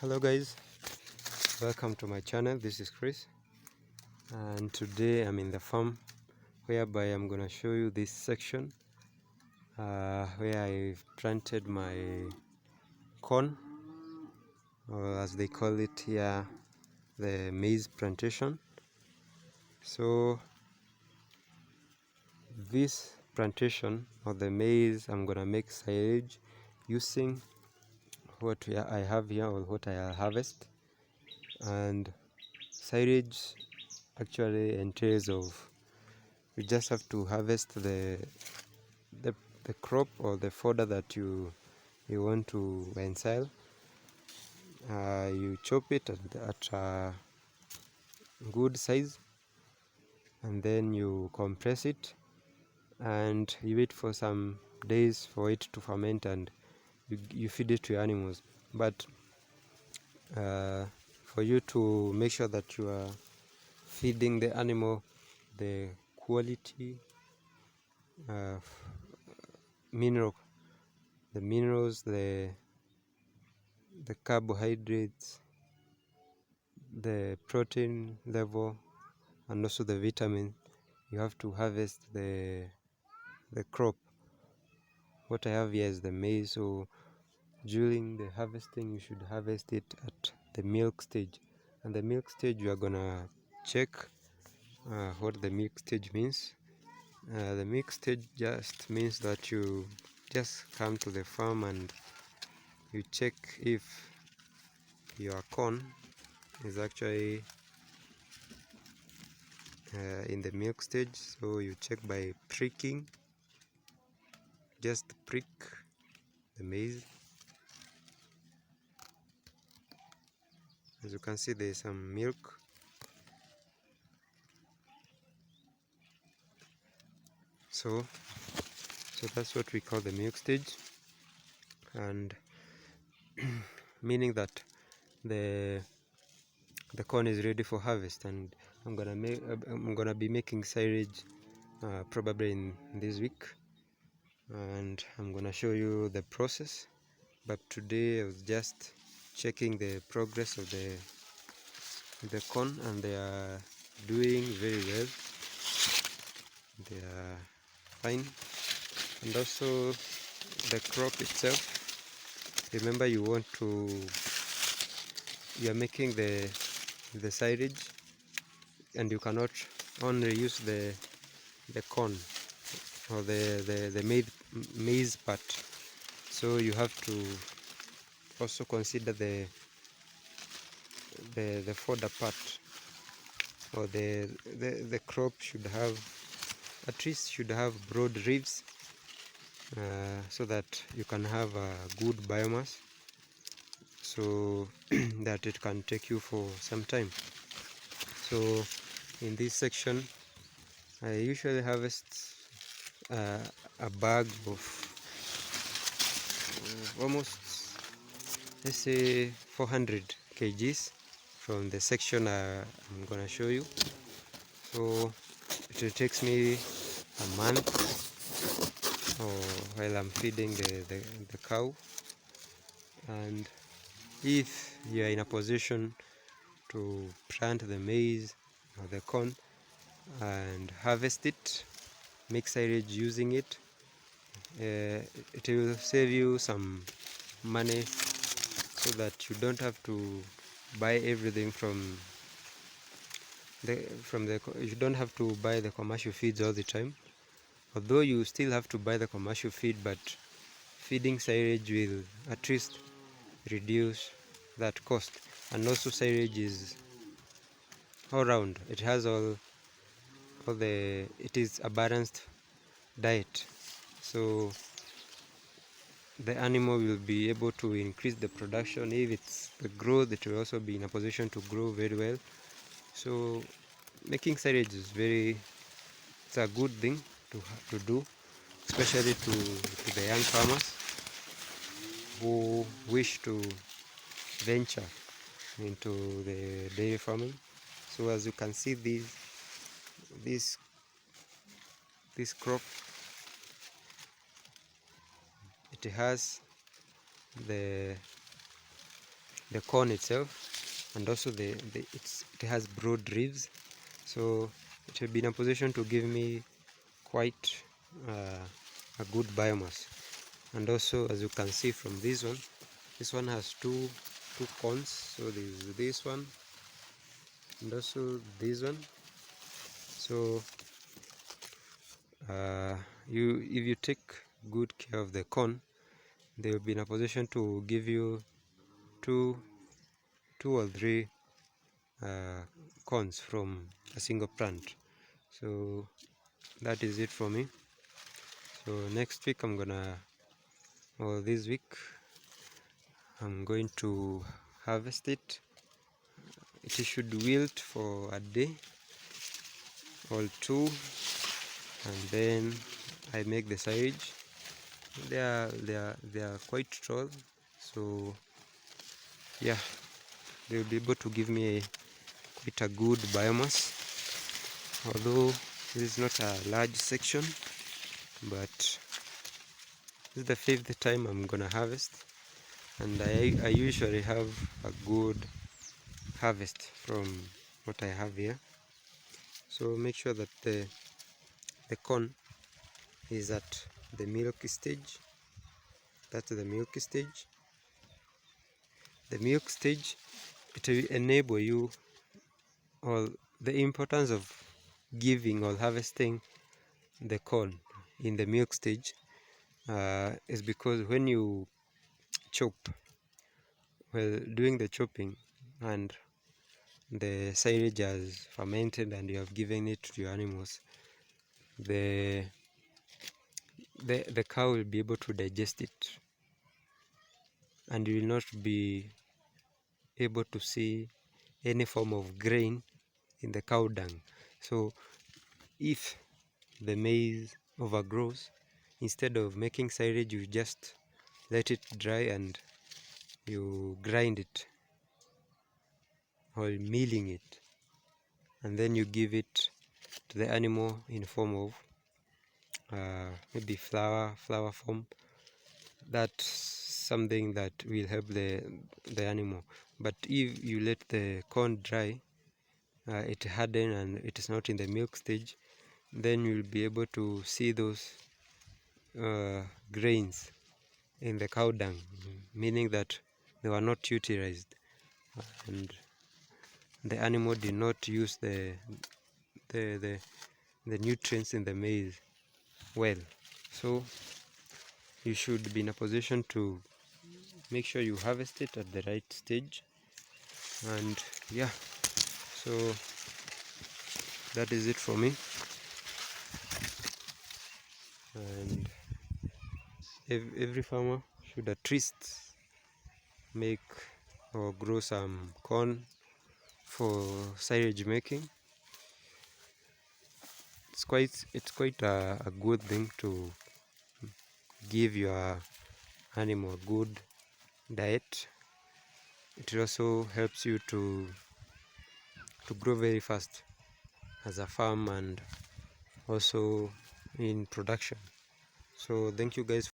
Hello guys, welcome to my channel. This is Chris, and today I'm in the farm whereby I'm gonna show you this section where I've planted my corn, or as they call it here, the maize plantation. So this plantation of the maize, I'm gonna make silage using what I have here, or what I'll harvest. And silage actually entails of, you just have to harvest the crop or the fodder that you want to ensile. You chop it at a good size, and then you compress it, and you wait for some days for it to ferment, and you feed it to your animals. But for you to make sure that you are feeding the animal the quality minerals, the carbohydrates, the protein level, and also the vitamin, you have to harvest the crop. What I have here is the maize, so during the harvesting you should harvest it at the milk stage. And the milk stage, you are gonna check what the milk stage means. The milk stage just means that you just come to the farm and you check if your corn is actually in the milk stage. So you check by pricking, just prick the maize. As you can see, there is some milk. So that's what we call the milk stage, and meaning that the corn is ready for harvest. And I'm gonna be making silage probably in this week, and I'm gonna show you the process. But today I was just checking the progress of the corn, and they are doing very well. They are fine. And also the crop itself, remember, you are making the silage, and you cannot only use the corn or the maize part. So you have to also consider the fodder part, or the crop should have, at least should have broad ribs, so that you can have a good biomass, so that it can take you for some time. So in this section I usually harvest a bag of almost, let's say, 400 kgs from the section I'm gonna show you. So it takes me a month, or while I'm feeding the cow. And if you are in a position to plant the maize or the corn and harvest it, make silage using it, it will save you some money, so that you don't have to buy everything you don't have to buy the commercial feeds all the time. Although you still have to buy the commercial feed, but feeding silage will at least reduce that cost. And also silage is all round, it has it is a balanced diet, so the animal will be able to increase the production. If it's the growth, it will also be in a position to grow very well. So making silage is it's a good thing to do, especially to the young farmers who wish to venture into the dairy farming. So as you can see, this crop, it has the the corn itself, and also it has broad ribs, so it will be in a position to give me quite a good biomass. And also, as you can see from this one has two corns, so there's this one and also this one. So if you take good care of the corn, they will be in a position to give you two or three corns from a single plant. So that is it for me. So next week or this week I'm going to harvest it. It should wilt for a day or two, and then I make the silage. They are quite tall, so yeah, they'll be able to give me quite a good biomass. Although this is not a large section, but this is the 5th time I'm gonna harvest, and I usually have a good harvest from what I have here. So make sure that the corn is at the milky stage. That's the milky stage. The milk stage, it will enable you, or the importance of giving or harvesting the corn in the milk stage is because when you chop, well, doing the chopping and the silage has fermented and you have given it to your animals, the cow will be able to digest it, and you will not be able to see any form of grain in the cow dung. So if the maize overgrows, instead of making silage, you just let it dry and you grind it or milling it, and then you give it to the animal in form of maybe flour form. That's something that will help the animal. But if you let the corn dry, it harden and it is not in the milk stage, then you'll be able to see those grains in the cow dung, meaning that they were not utilized and the animal did not use the nutrients in the maize well. So you should be in a position to make sure you harvest it at the right stage. And yeah, so that is it for me. And every farmer should at least make or grow some corn for silage making. It's quite a good thing to give your animal a good diet. It also helps you to grow very fast as a farm and also in production. So thank you guys